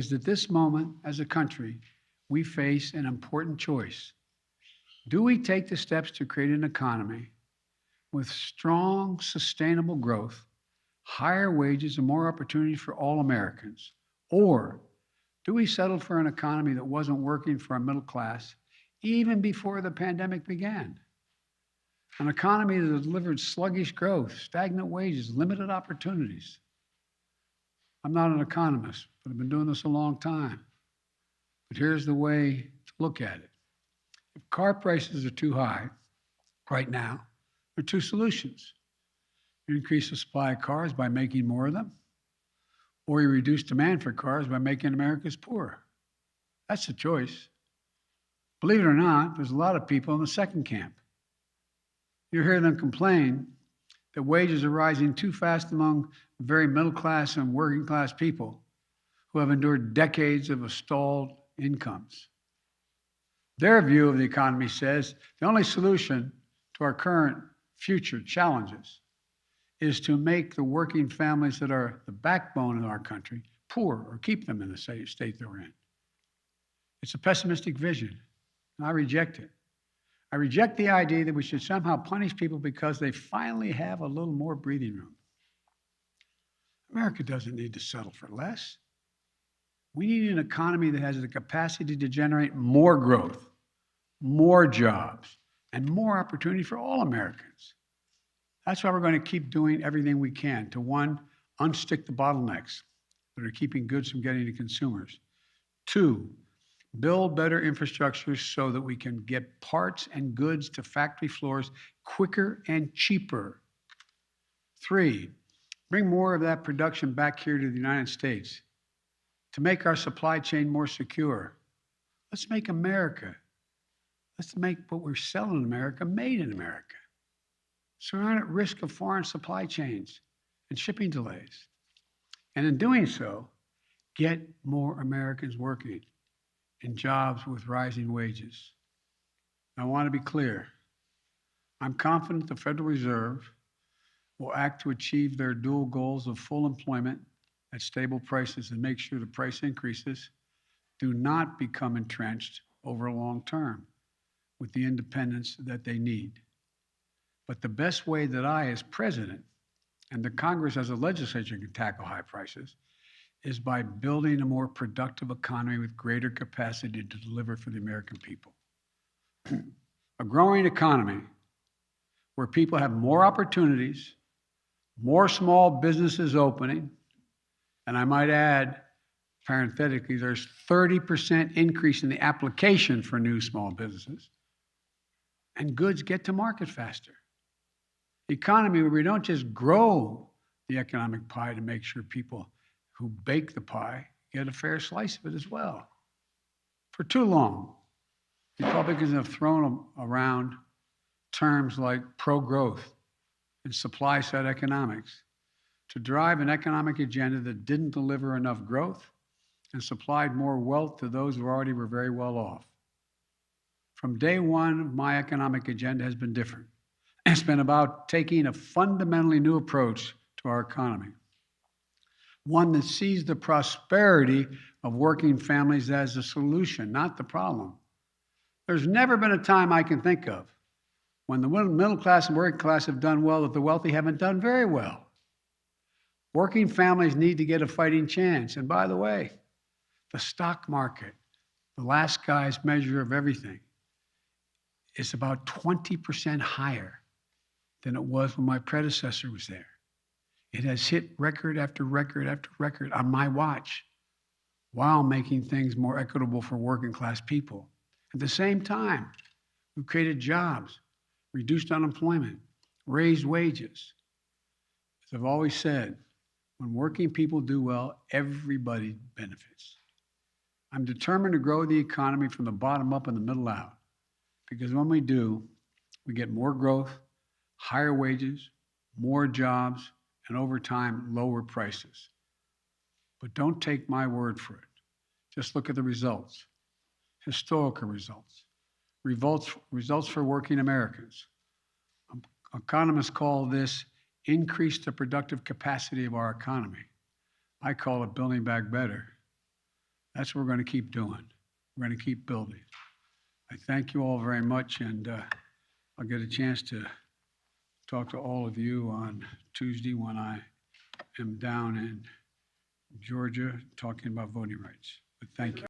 is at this moment, as a country, we face an important choice. Do we take the steps to create an economy with strong, sustainable growth, higher wages, and more opportunity for all Americans? Or do we settle for an economy that wasn't working for our middle class even before the pandemic began? An economy that delivered sluggish growth, stagnant wages, limited opportunities. I'm not an economist, but I've been doing this a long time. But here's the way to look at it. If car prices are too high right now, there are two solutions. You increase the supply of cars by making more of them, or you reduce demand for cars by making Americans poorer. That's the choice. Believe it or not, there's a lot of people in the second camp. You hear them complain that wages are rising too fast among very middle class and working class people who have endured decades of stalled incomes. Their view of the economy says the only solution to our current future challenges is to make the working families that are the backbone of our country poor or keep them in the state they're in. It's a pessimistic vision, and I reject it. I reject the idea that we should somehow punish people because they finally have a little more breathing room. America doesn't need to settle for less. We need an economy that has the capacity to generate more growth, more jobs, and more opportunity for all Americans. That's why we're going to keep doing everything we can to, one, unstick the bottlenecks that are keeping goods from getting to consumers. Two, build better infrastructure so that we can get parts and goods to factory floors quicker and cheaper. Three, bring more of that production back here to the United States to make our supply chain more secure. Let's make what we're selling in America made in America, so we're not at risk of foreign supply chains and shipping delays. And in doing so, get more Americans working in jobs with rising wages. I want to be clear. I'm confident the Federal Reserve will act to achieve their dual goals of full employment at stable prices and make sure the price increases do not become entrenched over a long term with the independence that they need. But the best way that I, as president, and the Congress as a legislature can tackle high prices is by building a more productive economy with greater capacity to deliver for the American people. A growing economy where people have more opportunities, more small businesses opening, and I might add, parenthetically, there's 30% increase in the application for new small businesses, and goods get to market faster. The economy where we don't just grow the economic pie to make sure people who bake the pie get a fair slice of it as well. For too long, Republicans have thrown around terms like pro-growth and supply-side economics to drive an economic agenda that didn't deliver enough growth and supplied more wealth to those who already were very well off. From day one, my economic agenda has been different. It's been about taking a fundamentally new approach to our economy, one that sees the prosperity of working families as the solution, not the problem. There's never been a time I can think of when the middle class and working class have done well that the wealthy haven't done very well. Working families need to get a fighting chance. And by the way, the stock market, the last guy's measure of everything, is about 20% higher than it was when my predecessor was there. It has hit record after record after record on my watch while making things more equitable for working class people. At the same time, we've created jobs, reduced unemployment, raised wages. As I've always said, when working people do well, everybody benefits. I'm determined to grow the economy from the bottom up and the middle out, because when we do, we get more growth, higher wages, more jobs, and over time, lower prices. But don't take my word for it. Just look at the results, historical results, results for working Americans. Economists call this increase the productive capacity of our economy. I call it building back better. That's what we're going to keep doing. We're going to keep building. I thank you all very much, and I'll get a chance to talk to all of you on Tuesday when I am down in Georgia talking about voting rights. But thank you.